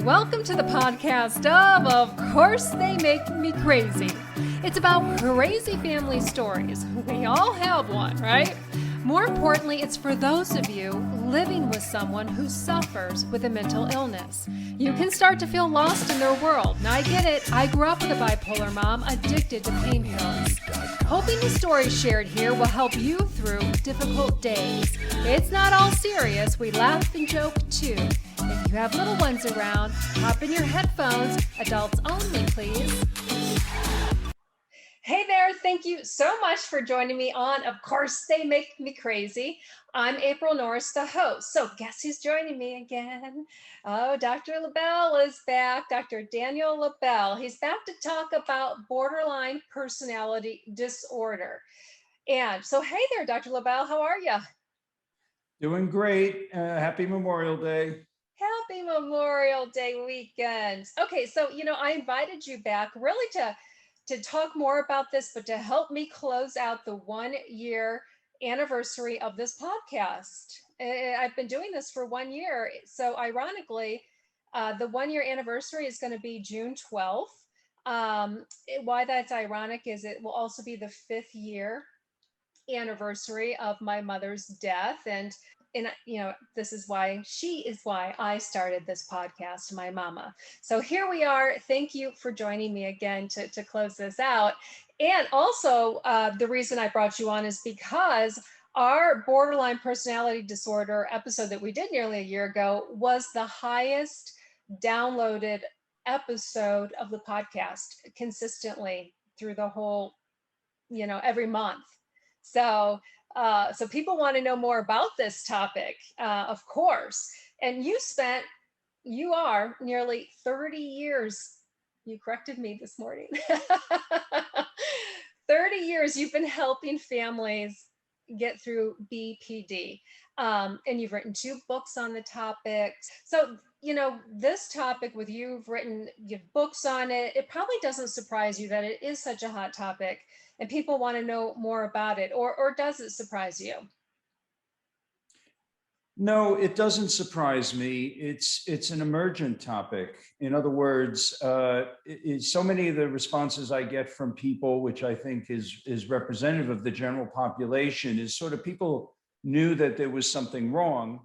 welcome to the podcast of course they make me crazy. It's about crazy family stories. We all have one, right? More importantly, it's for those of you living with someone who suffers with a mental illness. You can start to feel lost in their world. And I get it. I grew up with a bipolar mom addicted to pain pills. Hoping the stories shared here will help you through difficult days. It's not all serious. We laugh and joke too. If you have little ones around, hop in your headphones. Adults only, please. Hey there, thank you so much for joining me on Of Course They Make Me Crazy. I'm April Norris, the host. So guess who's joining me again? Oh, Dr. Lobel is back, Dr. Daniel Lobel. He's back to talk about borderline personality disorder. And so, hey there, Dr. Lobel, how are you? Doing great. Happy Memorial Day. Happy Memorial Day weekend. Okay, so I invited you back really to talk more about this, but to help me close out the 1 year anniversary of this podcast. I've been doing this for 1 year. So ironically, the 1 year anniversary is going to be June 12th. Why that's ironic is it will also be the 5th year anniversary of my mother's death. And this is why I started this podcast, my mama. So here we are. Thank you for joining me again to close this out. And also the reason I brought you on is because our borderline personality disorder episode that we did nearly a year ago was the highest downloaded episode of the podcast consistently through the whole, every month. So so people want to know more about this topic, of course. And you are nearly 30 years. You corrected me this morning. 30 years you've been helping families get through BPD. And you've written 2 books on the topic. So, this topic with you've books on it, it probably doesn't surprise you that it is such a hot topic and people want to know more about it, or does it surprise you? No, it doesn't surprise me. It's an emergent topic. In other words, so many of the responses I get from people, which I think is representative of the general population, is sort of people knew that there was something wrong,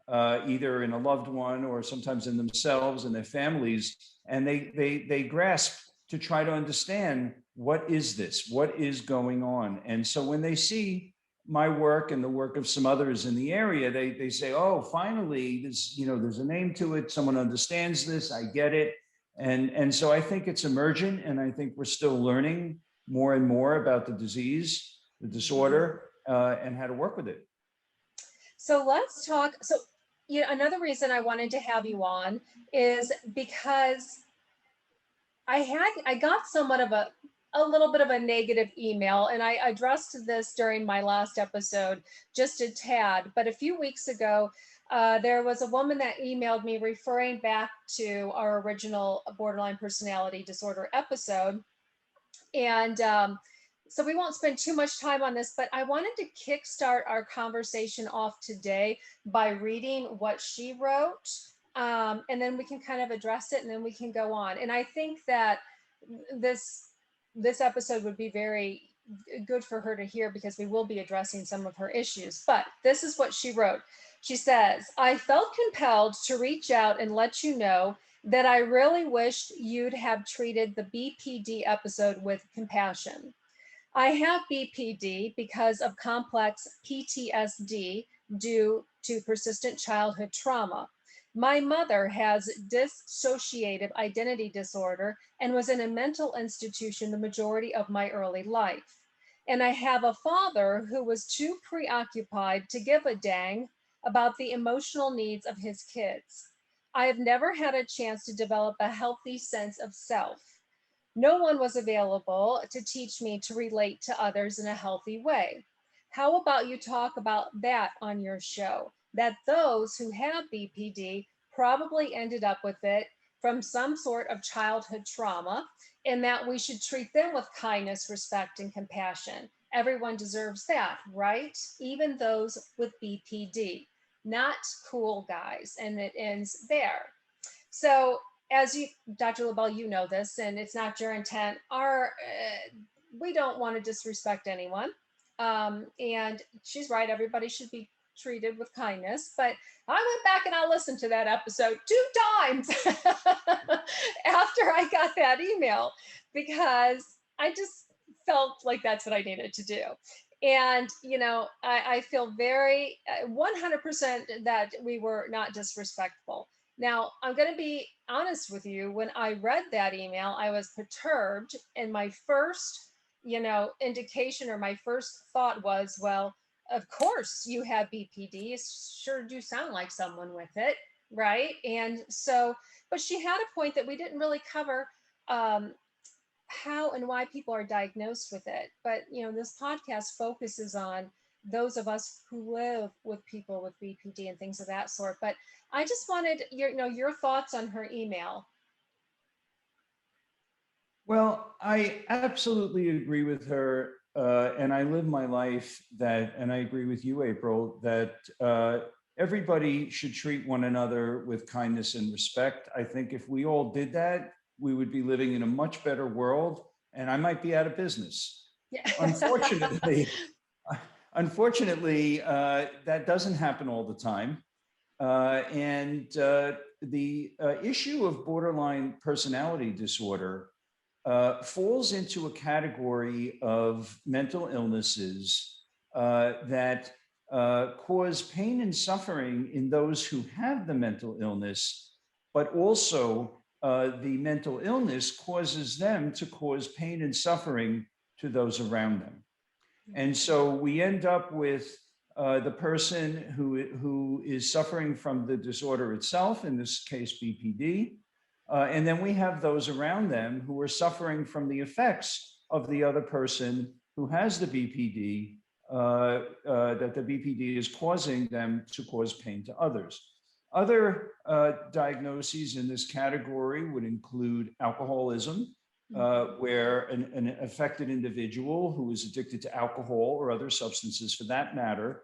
either in a loved one or sometimes in themselves and their families, and they grasp to try to understand, what is this? What is going on? And so when they see my work and the work of some others in the area, they say, oh, finally, there's a name to it. Someone understands this. I get it. And so I think it's emergent, and I think we're still learning more and more about the disease, the disorder, and how to work with it. So let's talk. So, another reason I wanted to have you on is because I got somewhat of a little bit of a negative email, and I addressed this during my last episode just a tad. But a few weeks ago, there was a woman that emailed me referring back to our original borderline personality disorder episode. And so we won't spend too much time on this, but I wanted to kickstart our conversation off today by reading what she wrote. And then we can kind of address it, and then we can go on. And I think that this episode would be very good for her to hear, because we will be addressing some of her issues. But this is what she wrote. She says, I felt compelled to reach out and let you know that I really wished you'd have treated the BPD episode with compassion. I have BPD because of complex PTSD due to persistent childhood trauma. My mother has dissociative identity disorder and was in a mental institution the majority of my early life. And I have a father who was too preoccupied to give a dang about the emotional needs of his kids. I have never had a chance to develop a healthy sense of self. No one was available to teach me to relate to others in a healthy way. How about you talk about that on your show? That those who have BPD probably ended up with it from some sort of childhood trauma, and that we should treat them with kindness, respect, and compassion. Everyone deserves that, right? Even those with BPD. Not cool, guys. And it ends there. So as you, Dr. Lobel, you know this, and it's not your intent. We don't want to disrespect anyone. And she's right. Everybody should be treated with kindness. But I went back and I listened to that episode 2 times after I got that email, because I just felt like that's what I needed to do. And, I feel very 100% that we were not disrespectful. Now, I'm going to be honest with you. When I read that email, I was perturbed. And my first, indication, or my first thought was, well, of course you have BPD. You sure do sound like someone with it. Right. And so, but she had a point that we didn't really cover, how and why people are diagnosed with it. But, this podcast focuses on those of us who live with people with BPD and things of that sort. But I just wanted your thoughts on her email. Well, I absolutely agree with her. And I live my life and I agree with you, April, that everybody should treat one another with kindness and respect. I think if we all did that, we would be living in a much better world, and I might be out of business. Yeah. Unfortunately, that doesn't happen all the time. And the issue of borderline personality disorder falls into a category of mental illnesses that cause pain and suffering in those who have the mental illness, but also the mental illness causes them to cause pain and suffering to those around them. And so we end up with the person who is suffering from the disorder itself, in this case, BPD. And then we have those around them who are suffering from the effects of the other person who has the BPD, that the BPD is causing them to cause pain to others. Other diagnoses in this category would include alcoholism, where an affected individual who is addicted to alcohol or other substances for that matter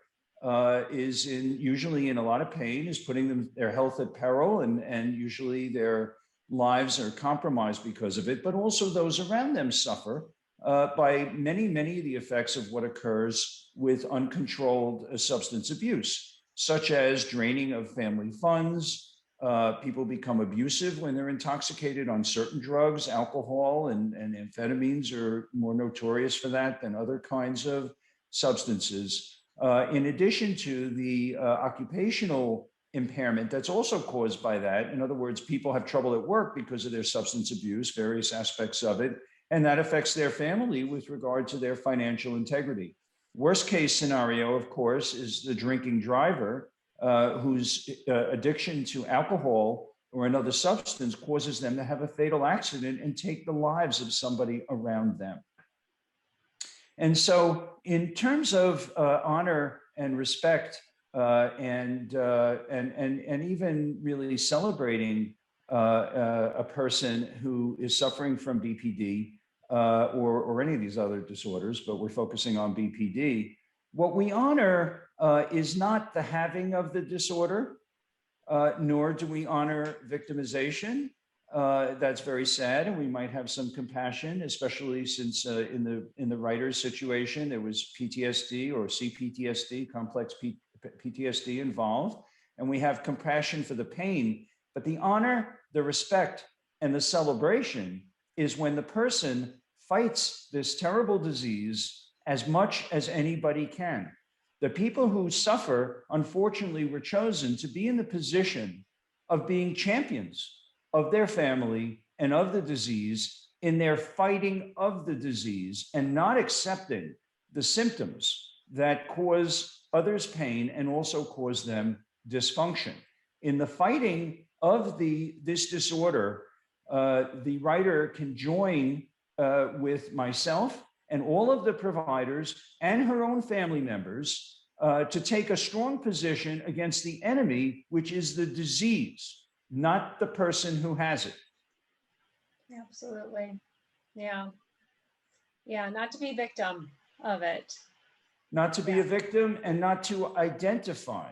is usually in a lot of pain, is putting their health at peril, and usually their lives are compromised because of it, but also those around them suffer by many of the effects of what occurs with uncontrolled substance abuse, such as draining of family funds. People become abusive when they're intoxicated on certain drugs. Alcohol and amphetamines are more notorious for that than other kinds of substances. In addition to the occupational impairment that's also caused by that. In other words, people have trouble at work because of their substance abuse, various aspects of it, and that affects their family with regard to their financial integrity. Worst case scenario, of course, is the drinking driver whose addiction to alcohol or another substance causes them to have a fatal accident and take the lives of somebody around them. And so in terms of honor and respect, and even really celebrating a person who is suffering from BPD or any of these other disorders, but we're focusing on BPD. What we honor is not the having of the disorder, nor do we honor victimization. That's very sad, and we might have some compassion, especially since in the writer's situation there was PTSD or CPTSD, complex PTSD involved, and we have compassion for the pain. But the honor, the respect, and the celebration is when the person fights this terrible disease as much as anybody can. The people who suffer, unfortunately, were chosen to be in the position of being champions of their family and of the disease in their fighting of the disease, and not accepting the symptoms that cause others pain and also cause them dysfunction. In the fighting of this disorder, the writer can join with myself and all of the providers and her own family members to take a strong position against the enemy, which is the disease, not the person who has it. Absolutely. Yeah. Yeah. Not to be victim of it. Not to be a victim, and not to identify.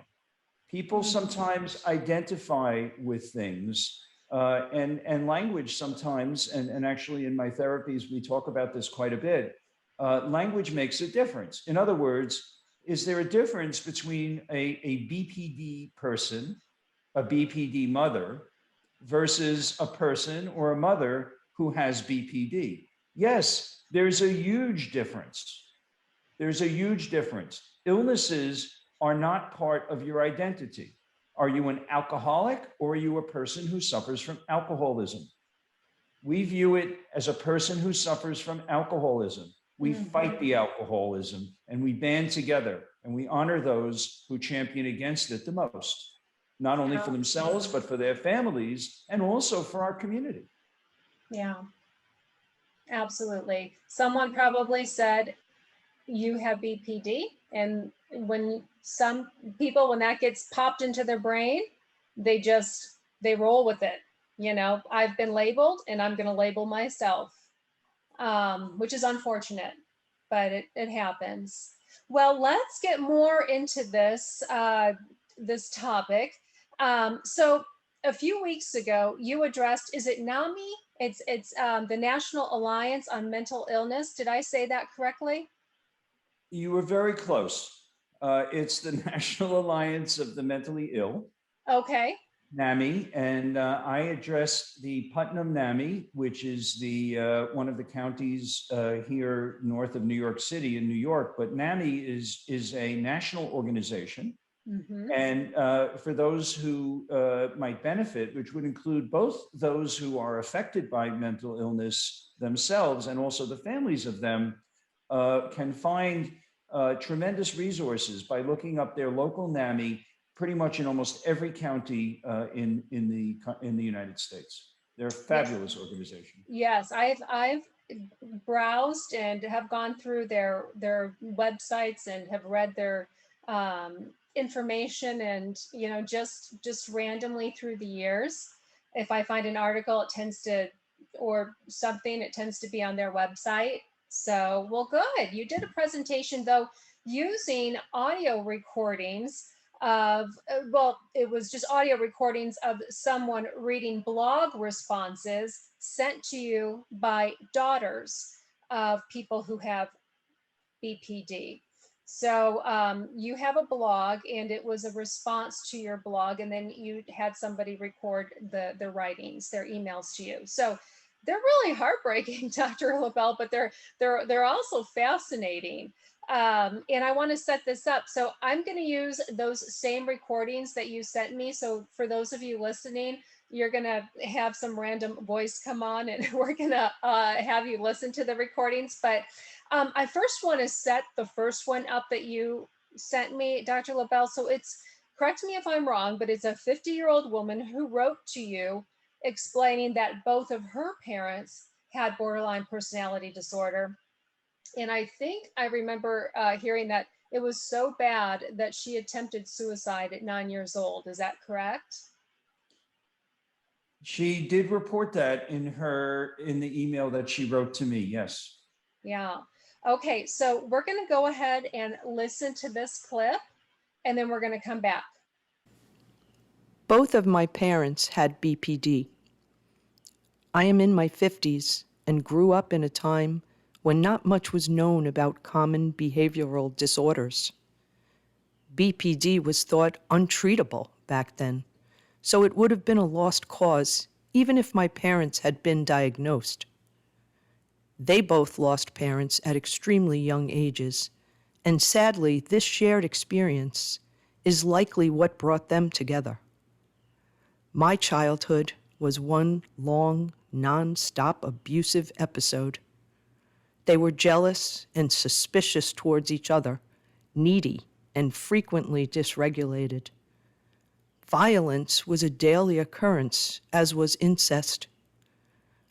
People sometimes identify with things And language sometimes, and actually in my therapies, we talk about this quite a bit. Language makes a difference. In other words, is there a difference between a BPD person, a BPD mother, versus a person or a mother who has BPD? Yes, there's a huge difference. There's a huge difference. Illnesses are not part of your identity. Are you an alcoholic or are you a person who suffers from alcoholism? We view it as a person who suffers from alcoholism. We fight the alcoholism and we band together and we honor those who champion against it the most, not only for themselves, but for their families and also for our community. Yeah, absolutely. Someone probably said, you have BPD. And when some people, when that gets popped into their brain, they roll with it. I've been labeled and I'm going to label myself, which is unfortunate, but it happens. Well, let's get more into this topic. So a few weeks ago, you addressed, is it NAMI? It's the National Alliance on Mental Illness. Did I say that correctly? You were very close. It's the National Alliance of the Mentally Ill. Okay. NAMI, and I addressed the Putnam NAMI, which is the one of the counties here north of New York City in New York. But NAMI is a national organization, and for those who might benefit, which would include both those who are affected by mental illness themselves and also the families of them, can find tremendous resources by looking up their local NAMI pretty much in almost every county in the United States. They're a fabulous organization. Yes, I've browsed and have gone through their websites and have read their information, and just randomly through the years, if I find an article, it tends to, or something, it tends to be on their website. So, well, good. You did a presentation though using audio recordings of, it was just audio recordings of someone reading blog responses sent to you by daughters of people who have BPD. So you have a blog, and it was a response to your blog, and then you had somebody record the writings, their emails to you. So they're really heartbreaking, Dr. Lobel, but they're also fascinating. And I want to set this up. So I'm going to use those same recordings that you sent me. So for those of you listening, you're going to have some random voice come on, and we're going to have you listen to the recordings. But I first want to set the first one up that you sent me, Dr. Lobel. So it's, correct me if I'm wrong, but it's a 50-year-old woman who wrote to you explaining that both of her parents had borderline personality disorder. And I think I remember hearing that it was so bad that she attempted suicide at 9 years old. Is that correct? She did report that in the email that she wrote to me. Yes. Yeah. Okay. So we're going to go ahead and listen to this clip, and then we're going to come back. Both of my parents had BPD. I am in my 50s and grew up in a time when not much was known about common behavioral disorders. BPD was thought untreatable back then, so it would have been a lost cause even if my parents had been diagnosed. They both lost parents at extremely young ages, and sadly, this shared experience is likely what brought them together. My childhood was one long, non-stop abusive episode. They were jealous and suspicious towards each other, needy and frequently dysregulated. Violence was a daily occurrence, as was incest.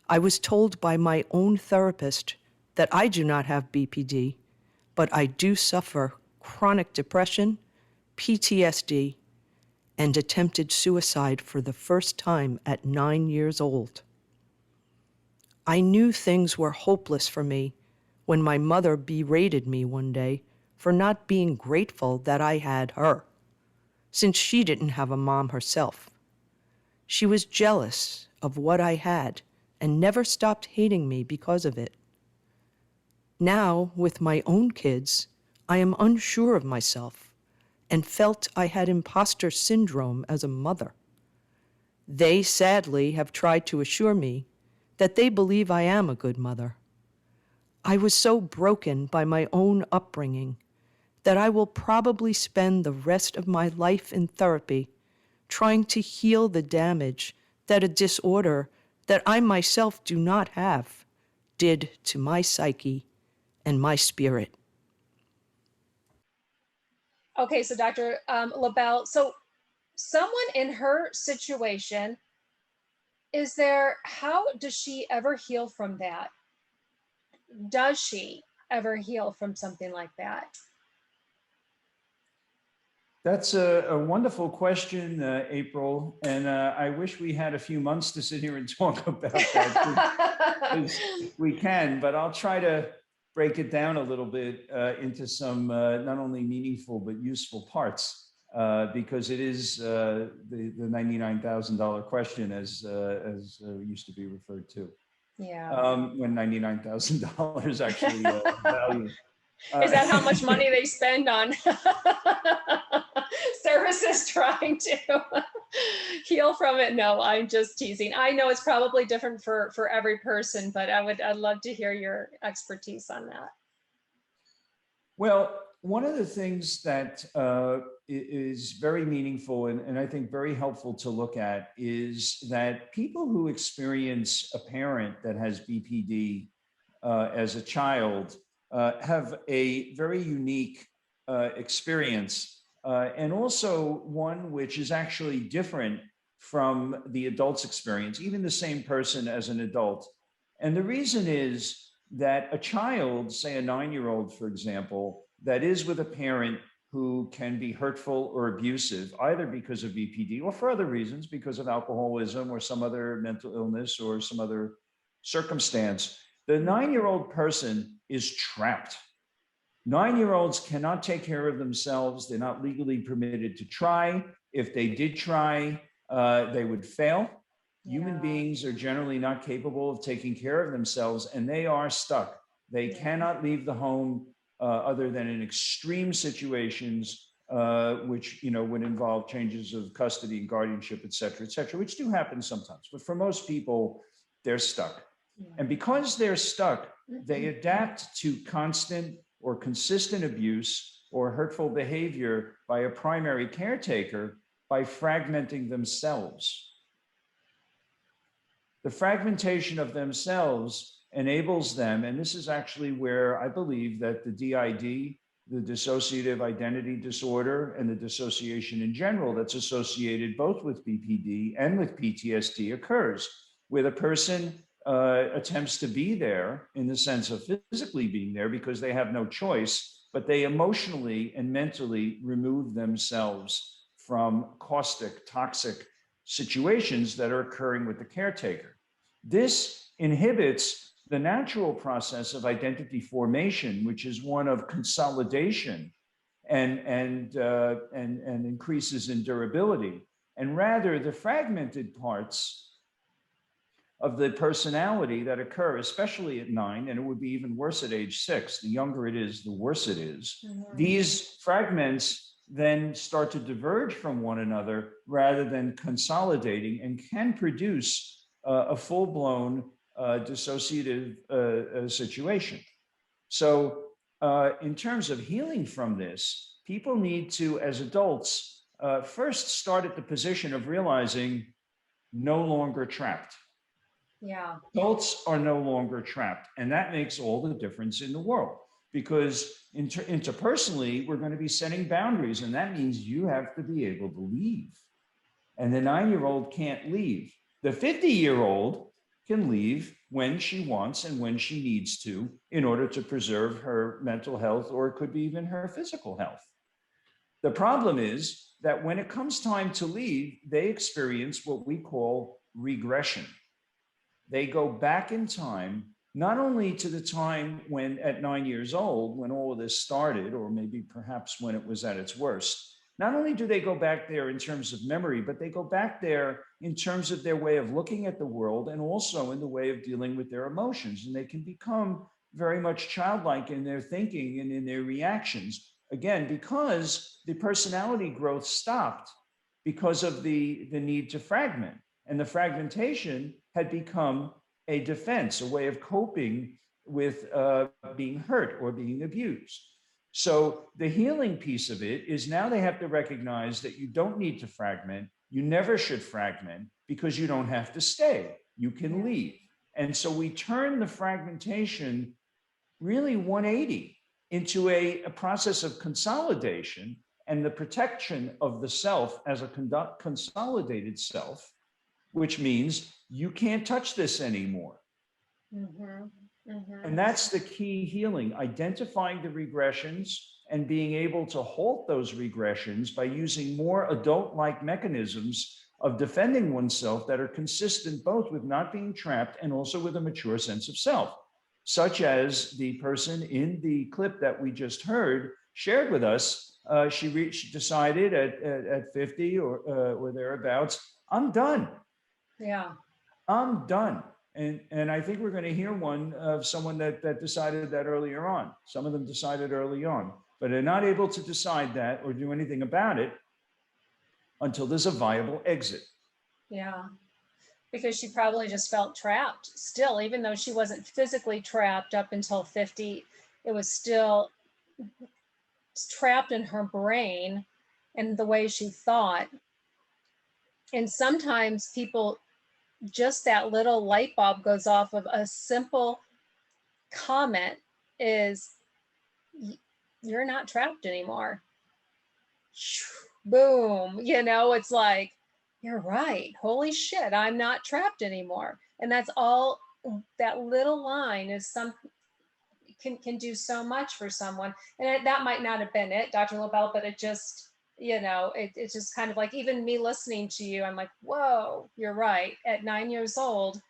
I was told by my own therapist that I do not have BPD, but I do suffer chronic depression, PTSD, and attempted suicide for the first time at 9 years old. I knew things were hopeless for me when my mother berated me one day for not being grateful that I had her, since she didn't have a mom herself. She was jealous of what I had and never stopped hating me because of it. Now, with my own kids, I am unsure of myself and felt I had imposter syndrome as a mother. They sadly have tried to assure me that they believe I am a good mother. I was so broken by my own upbringing that I will probably spend the rest of my life in therapy trying to heal the damage that a disorder that I myself do not have did to my psyche and my spirit. Okay, so Dr. Lobel, so someone in her situation, how does she ever heal from that? Does she ever heal from something like that? That's a wonderful question, April. And I wish we had a few months to sit here and talk about that, because we can, but I'll try to break it down a little bit into some not only meaningful, but useful parts, because it is the $99,000 question, as used to be referred to. Yeah. When $99,000 actually value. Is that how much money they spend on services trying to heal from it? No, I'm just teasing. I know it's probably different for every person, but I'd love to hear your expertise on that. Well, one of the things that is very meaningful and I think very helpful to look at is that people who experience a parent that has BPD as a child have a very unique experience, and also one which is actually different from the adult's experience, even the same person as an adult. And the reason is that a child, say a 9-year-old, for example, that is with a parent who can be hurtful or abusive, either because of BPD or for other reasons, because of alcoholism or some other mental illness or some other circumstance, the 9-year-old person is trapped. 9-year-olds cannot take care of themselves. They're not legally permitted to try. If they did try, they would fail. Human beings are generally not capable of taking care of themselves, and they are stuck. They cannot leave the home other than in extreme situations, which would involve changes of custody, guardianship, et cetera, which do happen sometimes. But for most people, they're stuck. And because they're stuck, they adapt to constant or consistent abuse or hurtful behavior by a primary caretaker by fragmenting themselves. The fragmentation of themselves enables them, and this is actually where I believe that the DID, the dissociative identity disorder, and the dissociation in general that's associated both with BPD and with PTSD occurs, where the person attempts to be there in the sense of physically being there because they have no choice, but they emotionally and mentally remove themselves from caustic, toxic situations that are occurring with the caretaker. This inhibits the natural process of identity formation, which is one of consolidation and increases in durability. And rather, the fragmented parts of the personality that occur, especially at 9, and it would be even worse at age 6. The younger it is, the worse it is. These fragments then start to diverge from one another rather than consolidating, and can produce a full-blown dissociative situation. So in terms of healing from this, people need to, as adults, first start at the position of realizing no longer trapped. Yeah. Adults are no longer trapped. And that makes all the difference in the world, because interpersonally, we're going to be setting boundaries. And that means you have to be able to leave. And the 9-year-old can't leave. The 50-year-old can leave when she wants and when she needs to in order to preserve her mental health, or it could be even her physical health. The problem is that when it comes time to leave, they experience what we call regression. They go back in time, not only to the time when at 9 years old, when all of this started, or maybe perhaps when it was at its worst, not only do they go back there in terms of memory, but they go back there in terms of their way of looking at the world and also in the way of dealing with their emotions. And they can become very much childlike in their thinking and in their reactions. Again, because the personality growth stopped because of the need to fragment. And the fragmentation had become a defense, a way of coping with being hurt or being abused. So the healing piece of it is now they have to recognize that you don't need to fragment. You never should fragment because you don't have to stay. You can leave. And so we turn the fragmentation really 180 into a process of consolidation and the protection of the self as a consolidated self, which means you can't touch this anymore. And that's the key healing, identifying the regressions and being able to halt those regressions by using more adult-like mechanisms of defending oneself that are consistent both with not being trapped and also with a mature sense of self, such as the person in the clip that we just heard shared with us. She decided at 50 or thereabouts, I'm done. Yeah. I'm done. And I think we're going to hear one of someone that decided that earlier on. Some of them decided early on, but they're not able to decide that or do anything about it until there's a viable exit. Yeah. Because she probably just felt trapped still, even though she wasn't physically trapped up until 50, it was still trapped in her brain and the way she thought. And sometimes people, just that little light bulb goes off of a simple comment is, you're not trapped anymore. Boom. It's like, you're right. Holy shit, I'm not trapped anymore. And that's all. That little line is can do so much for someone. And that might not have been it, Dr. Lobel, but it just, it's just kind of like, even me listening to you, I'm like, whoa, you're right. At 9 years old,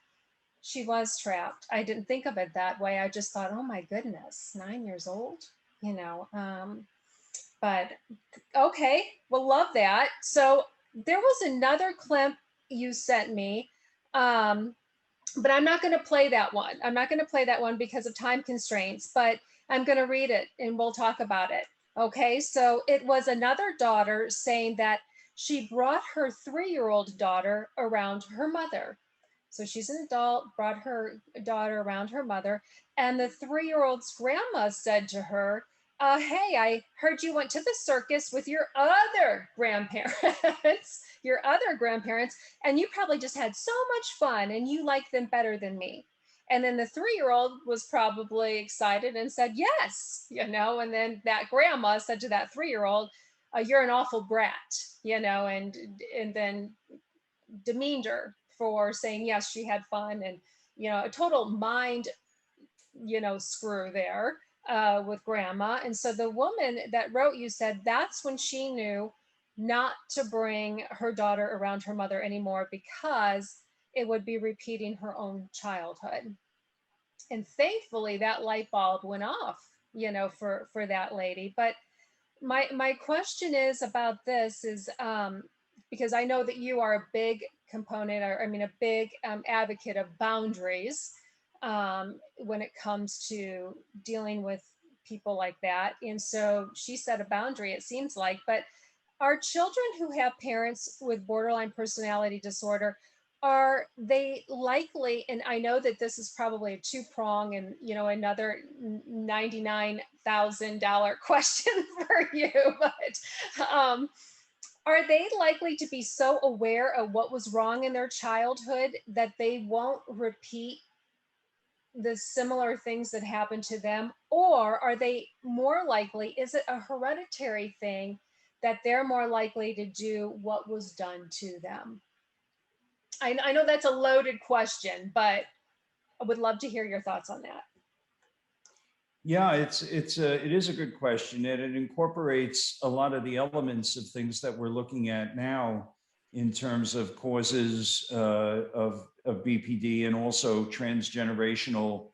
she was trapped. I didn't think of it that way. I just thought, oh my goodness, 9 years old, but okay, well, love that. So there was another clip you sent me, but I'm not going to play that one. I'm not going to play that one because of time constraints, but I'm going to read it and we'll talk about it. Okay, so it was another daughter saying that she brought her 3-year-old daughter around her mother. So she's an adult, brought her daughter around her mother, and the 3-year-old's grandma said to her, hey, I heard you went to the circus with your other grandparents, and you probably just had so much fun and you like them better than me. And then the 3-year-old was probably excited and said, yes, and then that grandma said to that 3-year-old, you're an awful brat, and then demeaned her for saying, yes, she had fun, and, a total mind, screw there. With grandma. And so the woman that wrote you said that's when she knew not to bring her daughter around her mother anymore because it would be repeating her own childhood. And thankfully that light bulb went off, for that lady. But my question is about this is because I know that you are a big component, a big advocate of boundaries when it comes to dealing with people like that. And so she set a boundary, it seems like, but are children who have parents with borderline personality disorder, are they likely, and I know that this is probably a two-prong and, another $99,000 question for you, but are they likely to be so aware of what was wrong in their childhood that they won't repeat the similar things that happened to them? Or are they more likely, is it a hereditary thing that they're more likely to do what was done to them? I know that's a loaded question, but I would love to hear your thoughts on that. Yeah, it is a good question, and it incorporates a lot of the elements of things that we're looking at now in terms of causes of BPD and also transgenerational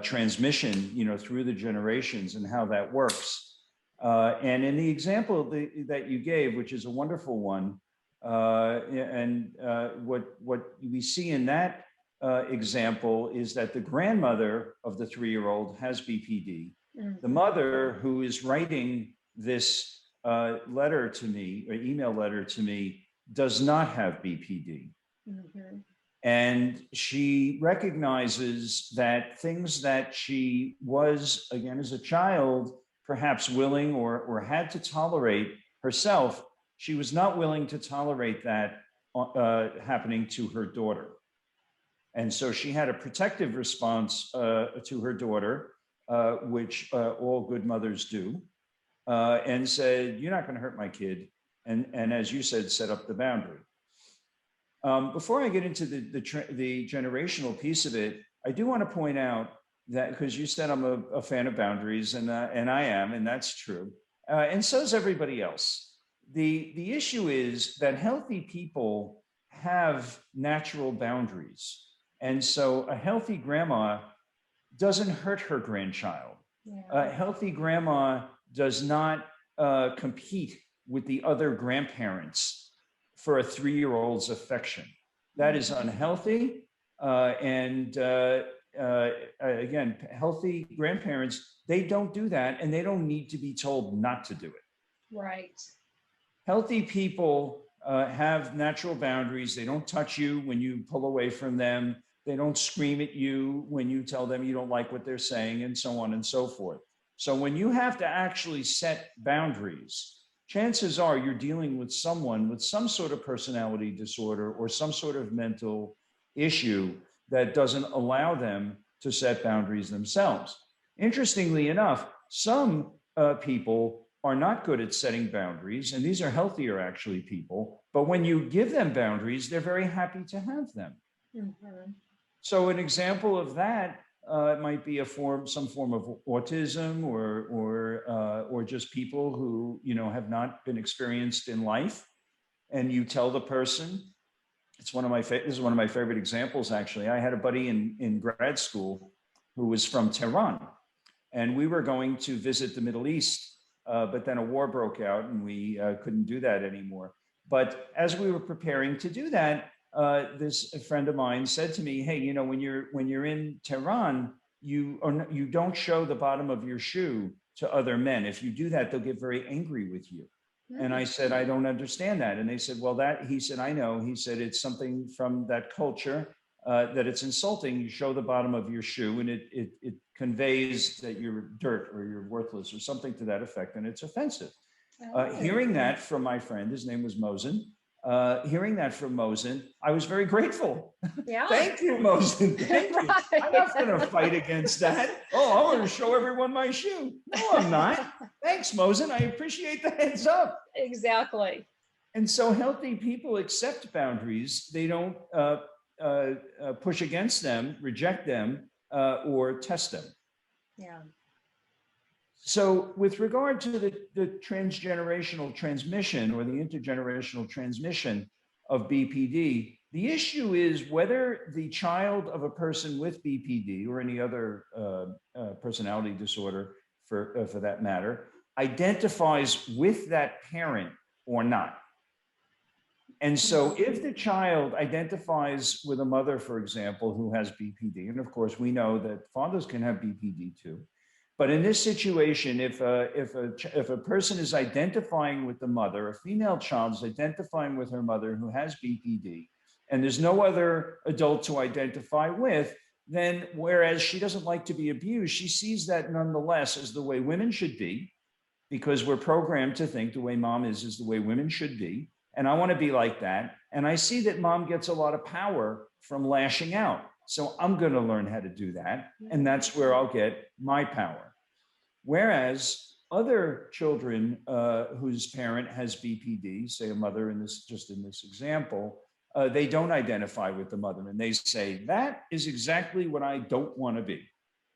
transmission, through the generations and how that works. And in the example that you gave, which is a wonderful one, what we see in that example is that the grandmother of the 3-year-old has BPD. The mother who is writing this letter to me, or email letter to me, does not have BPD. Mm-hmm. And she recognizes that things that she was, again, as a child, perhaps willing or had to tolerate herself, she was not willing to tolerate that happening to her daughter. And so she had a protective response to her daughter, which all good mothers do, and said, "You're not going to hurt my kid." And as you said, set up the boundary. Before I get into the generational piece of it, I do want to point out that, because you said I'm a fan of boundaries, and I am, and that's true, and so is everybody else. The issue is that healthy people have natural boundaries, and so a healthy grandma doesn't hurt her grandchild. Yeah. A healthy grandma does not compete with the other grandparents for a 3-year-old's affection. That is unhealthy. Again, healthy grandparents, they don't do that, and they don't need to be told not to do it. Right. Healthy people have natural boundaries. They don't touch you when you pull away from them. They don't scream at you when you tell them you don't like what they're saying, and so on and so forth. So when you have to actually set boundaries, chances are you're dealing with someone with some sort of personality disorder or some sort of mental issue that doesn't allow them to set boundaries themselves. Interestingly enough, some people are not good at setting boundaries, and these are healthier, actually, people. But when you give them boundaries, they're very happy to have them. Mm-hmm. So an example of that might be some form of autism, or just people who have not been experienced in life, and you tell the person. This is one of my favorite examples, actually. I had a buddy in grad school who was from Tehran, and we were going to visit the Middle East, but then a war broke out, and we couldn't do that anymore. But as we were preparing to do that, a friend of mine said to me, "Hey, when you're in Tehran, you don't show the bottom of your shoe to other men. If you do that, they'll get very angry with you." And I said, "I don't understand that." And they said, "Well, he said, "I know." He said, "It's something from that culture, that it's insulting. You show the bottom of your shoe, and it conveys that you're dirt or you're worthless or something to that effect, and it's offensive." Hearing that from my friend, his name was Mosen. Hearing that from Mosen, I was very grateful. Yeah. Thank you, Mosen. Thank you. Right. I'm not going to fight against that. Oh, I want to show everyone my shoe. No, I'm not. Thanks, Mosen. I appreciate the heads up. Exactly. And so healthy people accept boundaries. They don't push against them, reject them, or test them. Yeah. So with regard to the transgenerational transmission or the intergenerational transmission of BPD, the issue is whether the child of a person with BPD or any other personality disorder, for that matter, identifies with that parent or not. And so if the child identifies with a mother, for example, who has BPD, and of course we know that fathers can have BPD too, but in this situation, if a person is identifying with the mother, a female child is identifying with her mother who has BPD, and there's no other adult to identify with, then whereas she doesn't like to be abused, she sees that nonetheless as the way women should be, because we're programmed to think the way mom is the way women should be. And I want to be like that. And I see that mom gets a lot of power from lashing out. So I'm going to learn how to do that. And that's where I'll get my power. Whereas other children whose parent has BPD, say a mother in this example, they don't identify with the mother. And they say, that is exactly what I don't want to be.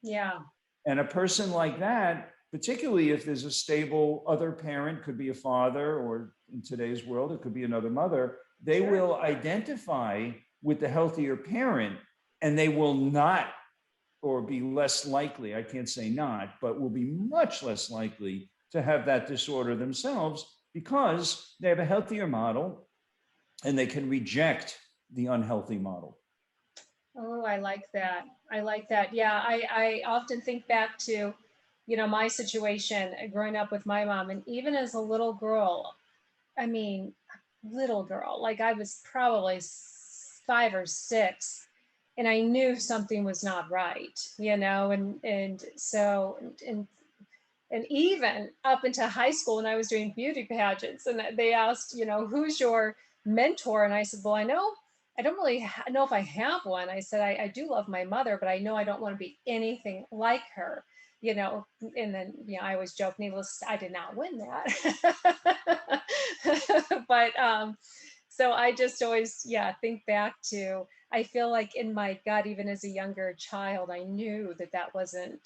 Yeah. And a person like that, particularly if there's a stable other parent, could be a father, or in today's world, it could be another mother, they will identify with the healthier parent, and they will not, or be less likely, I can't say not, but will be much less likely to have that disorder themselves because they have a healthier model and they can reject the unhealthy model. Oh, I like that. I like that. Yeah, I often think back to, my situation growing up with my mom. And even as a little girl, I mean, little girl, like I was probably 5 or 6, and I knew something was not right, and so, and even up into high school when I was doing beauty pageants, and they asked, who's your mentor? And I said, well, I don't really know if I have one. I said, I do love my mother, but I know I don't want to be anything like her, and then, I always joke, needless, I did not win that. But, so I just always, think back to, I feel like in my gut, even as a younger child, I knew that that wasn't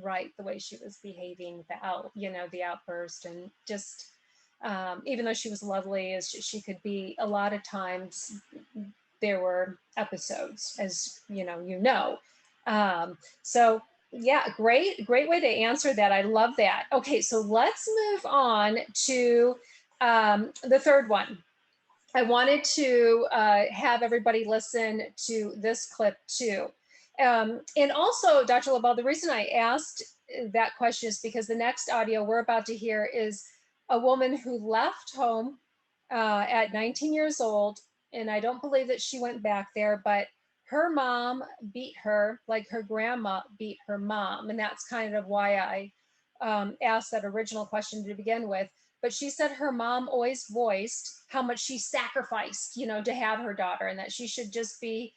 right, the way she was behaving, the outburst, and just, even though she was lovely as she could be, a lot of times there were episodes, as so yeah, great way to answer that. I love that. Okay, so let's move on to the third one. I wanted to have everybody listen to this clip too. And also, Dr. Lobel, the reason I asked that question is because the next audio we're about to hear is a woman who left home at 19 years old. And I don't believe that she went back there, but her mom beat her like her grandma beat her mom. And that's kind of why I asked that original question to begin with. But she said her mom always voiced how much she sacrificed, to have her daughter, and that she should just be,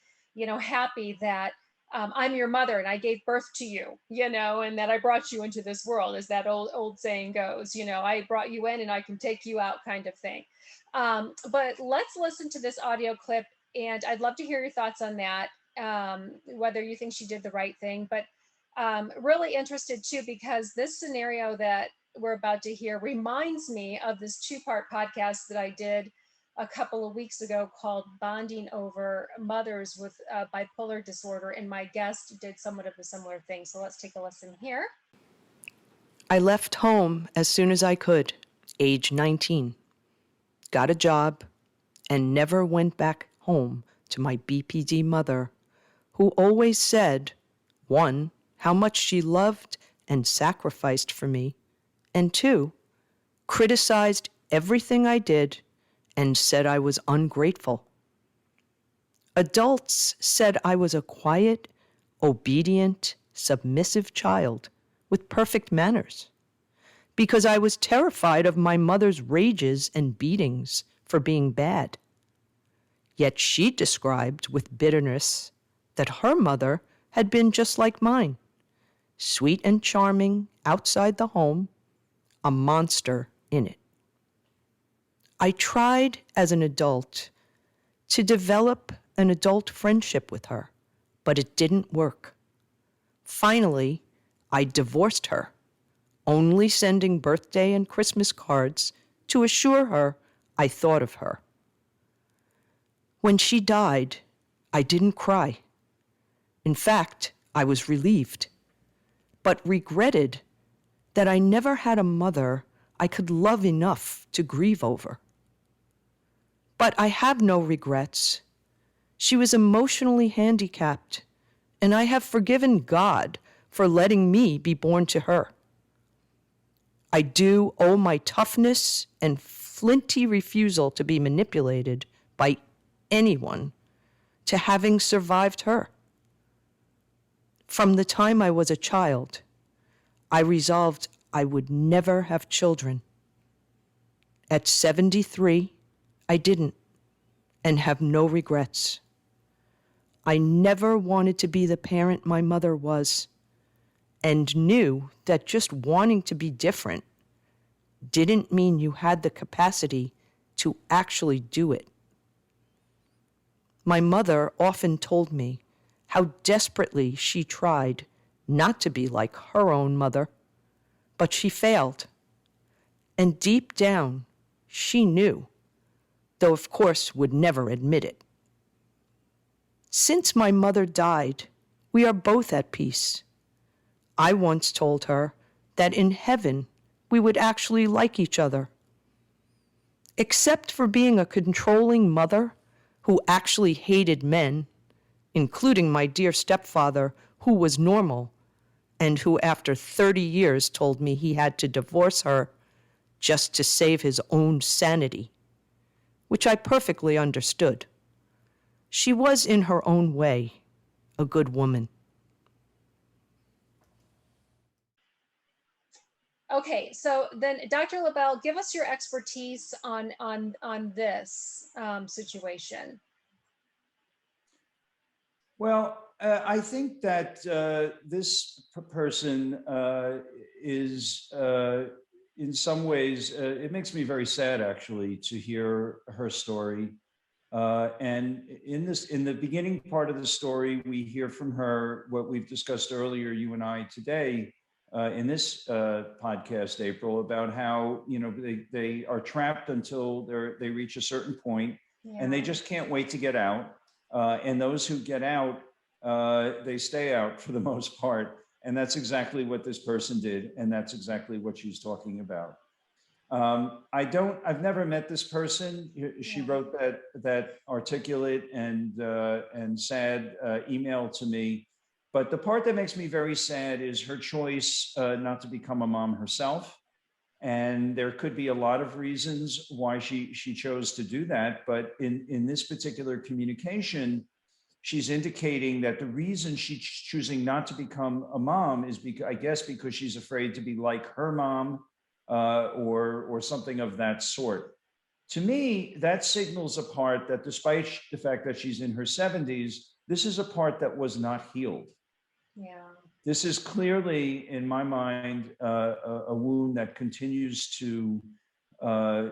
happy that I'm your mother and I gave birth to you, and that I brought you into this world, as that old saying goes, I brought you in and I can take you out, kind of thing. But let's listen to this audio clip, and I'd love to hear your thoughts on that, whether you think she did the right thing. But really interested too, because this scenario that we're about to hear reminds me of this 2-part podcast that I did a couple of weeks ago called Bonding Over Mothers with Bipolar Disorder, and my guest did somewhat of a similar thing. So let's take a listen here. I left home as soon as I could, age 19, got a job, and never went back home to my BPD mother, who always said, 1, how much she loved and sacrificed for me, and 2, criticized everything I did and said I was ungrateful. Adults said I was a quiet, obedient, submissive child with perfect manners because I was terrified of my mother's rages and beatings for being bad. Yet she described with bitterness that her mother had been just like mine, sweet and charming outside the home, a monster in it. I tried as an adult to develop an adult friendship with her, but it didn't work. Finally, I divorced her, only sending birthday and Christmas cards to assure her I thought of her. When she died, I didn't cry. In fact, I was relieved, but regretted that I never had a mother I could love enough to grieve over. But I have no regrets. She was emotionally handicapped, and I have forgiven God for letting me be born to her. I do owe my toughness and flinty refusal to be manipulated by anyone to having survived her. From the time I was a child, I resolved I would never have children. At 73, I didn't, and have no regrets. I never wanted to be the parent my mother was, and knew that just wanting to be different didn't mean you had the capacity to actually do it. My mother often told me how desperately she tried not to be like her own mother, but she failed. And deep down, she knew, though of course would never admit it. Since my mother died, we are both at peace. I once told her that in heaven we would actually like each other. Except for being a controlling mother who actually hated men, including my dear stepfather, who was normal, and who after 30 years told me he had to divorce her just to save his own sanity, which I perfectly understood. She was, in her own way, a good woman. Okay, so then Dr. Lobel, give us your expertise on this situation. Well, I think that this person is, in some ways, it makes me very sad actually to hear her story. And in the beginning part of the story, we hear from her what we've discussed earlier, you and I today, in this podcast, April, about how they are trapped until they reach a certain point, and they just can't wait to get out. And those who get out, they stay out for the most part. And that's exactly what this person did. And that's exactly what she's talking about. I've never met this person. She wrote that articulate and sad email to me. But the part that makes me very sad is her choice not to become a mom herself. And there could be a lot of reasons why she chose to do that. But in this particular communication, she's indicating that the reason she's choosing not to become a mom is because, I guess, because she's afraid to be like her mom, or something of that sort. To me, that signals a part that, despite the fact that she's in her 70s, this is a part that was not healed. Yeah. This is clearly, in my mind, a wound that continues to, a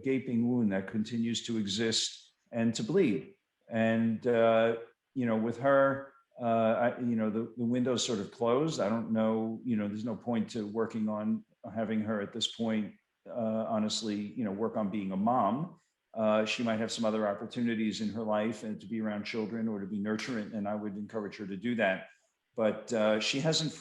gaping wound that continues to exist and to bleed. And, with her, the window's sort of closed. I don't know, there's no point to working on having her at this point, honestly, work on being a mom. She might have some other opportunities in her life and to be around children or to be nurturant, and I would encourage her to do that. But she hasn't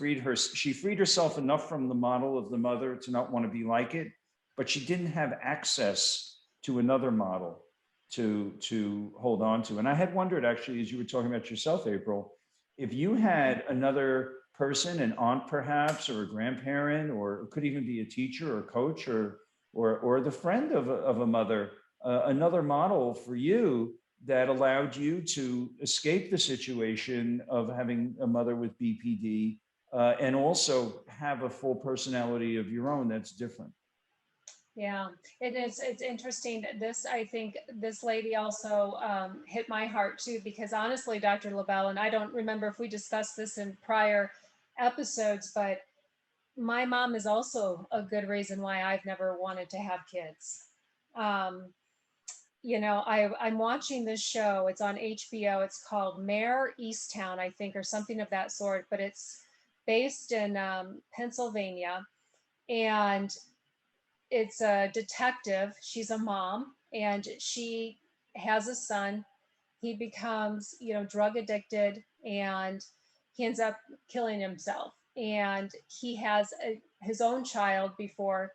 she freed herself enough from the model of the mother to not want to be like it, but she didn't have access to another model to hold on to. And I had wondered, actually, as you were talking about yourself, April, if you had another person, an aunt perhaps, or a grandparent, or it could even be a teacher or coach or the friend of a mother, another model for you that allowed you to escape the situation of having a mother with BPD, and also have a full personality of your own that's different. Yeah, it's interesting. I think this lady also hit my heart too, because honestly, Dr. Lobel, and I don't remember if we discussed this in prior episodes, but my mom is also a good reason why I've never wanted to have kids. I'm watching this show. It's on HBO. It's called Mare Easttown, I think, or something of that sort, but it's based in Pennsylvania. And it's a detective. She's a mom, and she has a son. He becomes, drug addicted, and he ends up killing himself. And he has his own child before,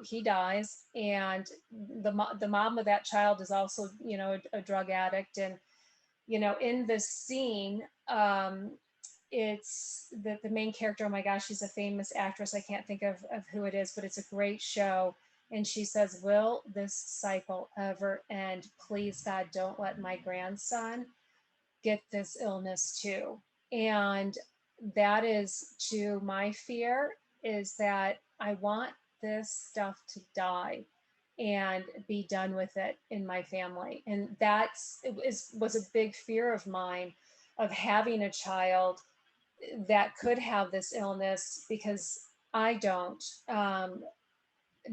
he dies. And the mom of that child is also, a drug addict. And, in this scene, it's the main character. Oh my gosh, she's a famous actress. I can't think of who it is, but it's a great show. And she says, will this cycle ever end? Please, God, don't let my grandson get this illness too. And that is to my fear, is that I want this stuff to die and be done with it in my family. And was a big fear of mine, of having a child that could have this illness, because I don't.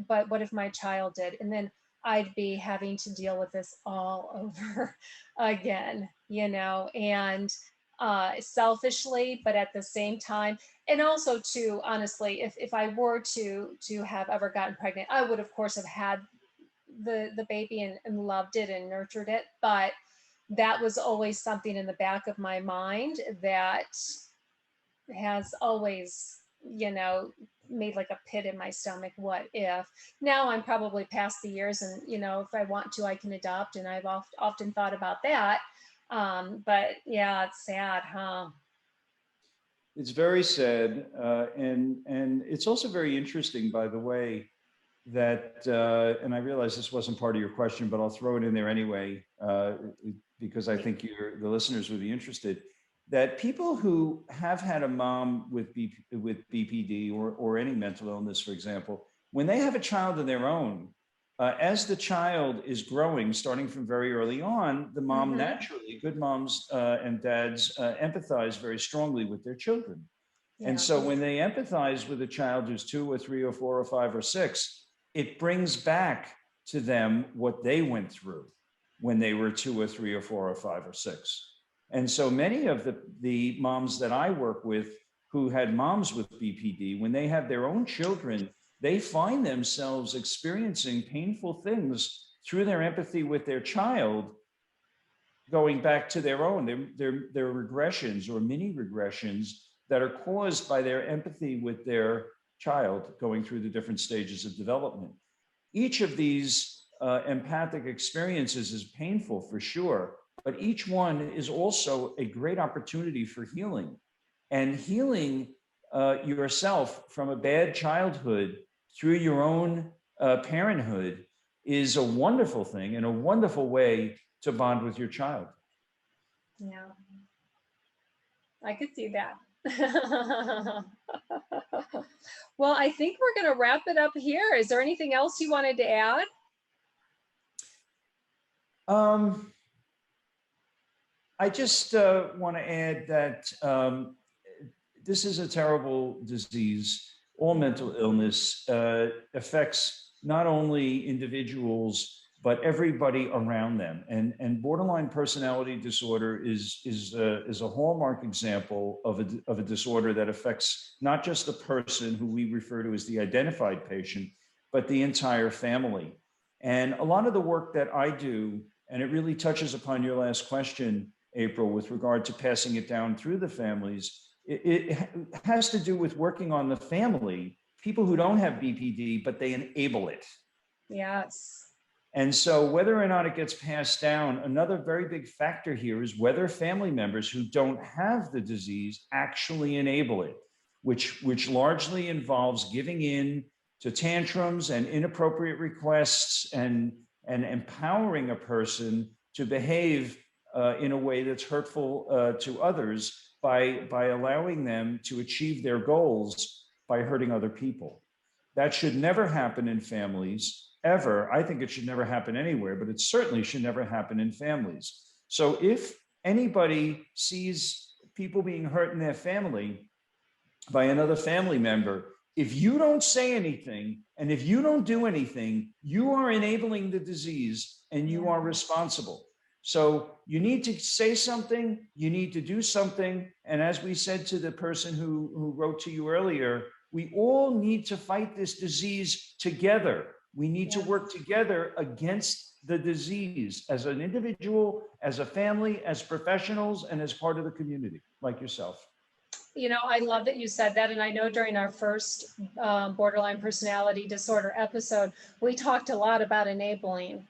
But what if my child did? And then I'd be having to deal with this all over again, and selfishly, but at the same time, and also too, honestly, if I were to have ever gotten pregnant, I would of course have had the baby and loved it and nurtured it. But that was always something in the back of my mind that has always, made like a pit in my stomach. What if? Now I'm probably past the years, and if I want to, I can adopt, and I've often thought about that. But yeah, it's sad, huh? It's very sad, and it's also very interesting, by the way, that and I realize this wasn't part of your question, but I'll throw it in there anyway, because I think the listeners would be interested. That people who have had a mom with BPD or any mental illness, for example, when they have a child of their own, as the child is growing, starting from very early on, the mom naturally, good moms and dads empathize very strongly with their children. And Yeah. so when they empathize with a child who's 2 or 3 or 4 or 5 or 6, it brings back to them what they went through when they were 2 or 3 or 4 or 5 or 6. And so many of the moms that I work with who had moms with BPD, when they have their own children, they find themselves experiencing painful things through their empathy with their child, going back to their own, their regressions or mini regressions that are caused by their empathy with their child going through the different stages of development. Each of these empathic experiences is painful for sure, but each one is also a great opportunity for healing. And healing yourself from a bad childhood through your own parenthood is a wonderful thing and a wonderful way to bond with your child. Yeah, I could see that. Well, I think we're going to wrap it up here. Is there anything else you wanted to add? I just want to add that this is a terrible disease. All mental illness affects not only individuals, but everybody around them. And borderline personality disorder is a hallmark example of a disorder that affects not just the person who we refer to as the identified patient, but the entire family. And a lot of the work that I do, and it really touches upon your last question, April, with regard to passing it down through the families, it has to do with working on the family, people who don't have BPD, but they enable it. Yes. And so whether or not it gets passed down, another very big factor here is whether family members who don't have the disease actually enable it, which largely involves giving in to tantrums and inappropriate requests and empowering a person to behave in a way that's hurtful to others by allowing them to achieve their goals by hurting other people. That should never happen in families, ever. I think it should never happen anywhere, but it certainly should never happen in families. So if anybody sees people being hurt in their family by another family member, if you don't say anything and if you don't do anything, you are enabling the disease and you are responsible. So you need to say something, you need to do something. And as we said to the person who wrote to you earlier, we all need to fight this disease together. We need to work together against the disease as an individual, as a family, as professionals, and as part of the community, like yourself. I love that you said that. And I know during our first borderline personality disorder episode, we talked a lot about enabling.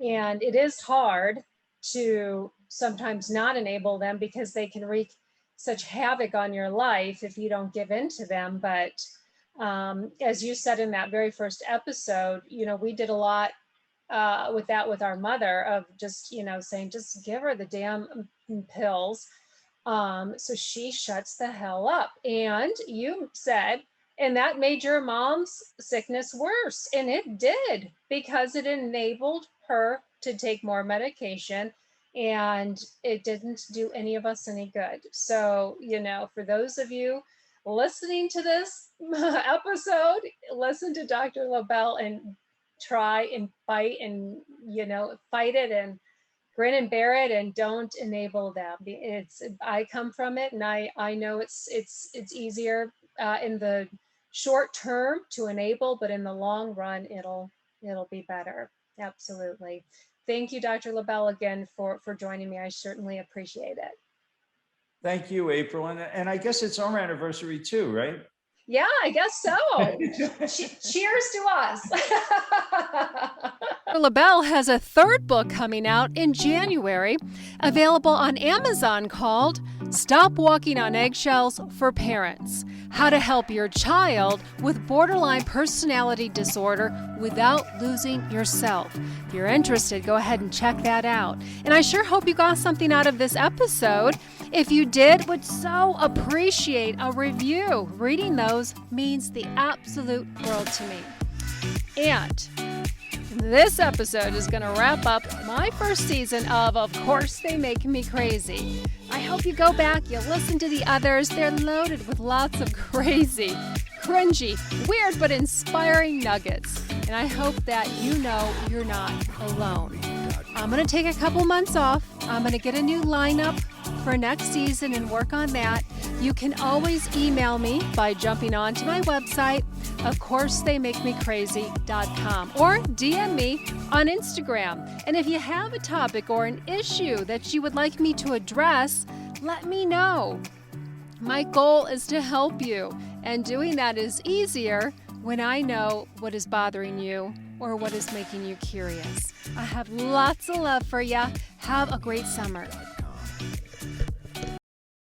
And it is hard to sometimes not enable them because they can wreak such havoc on your life if you don't give in to them. But as you said in that very first episode, we did a lot with that with our mother of just, saying, just give her the damn pills. So she shuts the hell up. And you said, and that made your mom's sickness worse. And it did, because it enabled her to take more medication, and it didn't do any of us any good. So, for those of you listening to this episode, listen to Dr. Lobel and try and fight and, fight it and grin and bear it, and don't enable them. I come from it, and I know it's easier in the short term to enable, but in the long run, it'll be better. Absolutely. Thank you, Dr. Lobel, again for joining me. I certainly appreciate it. Thank you, April. And I guess it's our anniversary too, right? Yeah, I guess so. Cheers to us. Lobel has a third book coming out in January, available on Amazon, called Stop Walking on Eggshells for Parents: How to Help Your Child with Borderline Personality Disorder Without Losing Yourself. If you're interested, go ahead and check that out. And I sure hope you got something out of this episode. If you did, would so appreciate a review. Reading those means the absolute world to me. And this episode is going to wrap up my first season of Course They Make Me Crazy. I hope you go back, you listen to the others. They're loaded with lots of crazy, cringy, weird, but inspiring nuggets. And I hope that you know you're not alone. I'm going to take a couple months off. I'm going to get a new lineup for next season and work on that. You can always email me by jumping onto my website, ofcoursetheymакemecrazy.com, or DM me on Instagram. And if you have a topic or an issue that you would like me to address, let me know. My goal is to help you, and doing that is easier when I know what is bothering you or what is making you curious. I have lots of love for you. Have a great summer.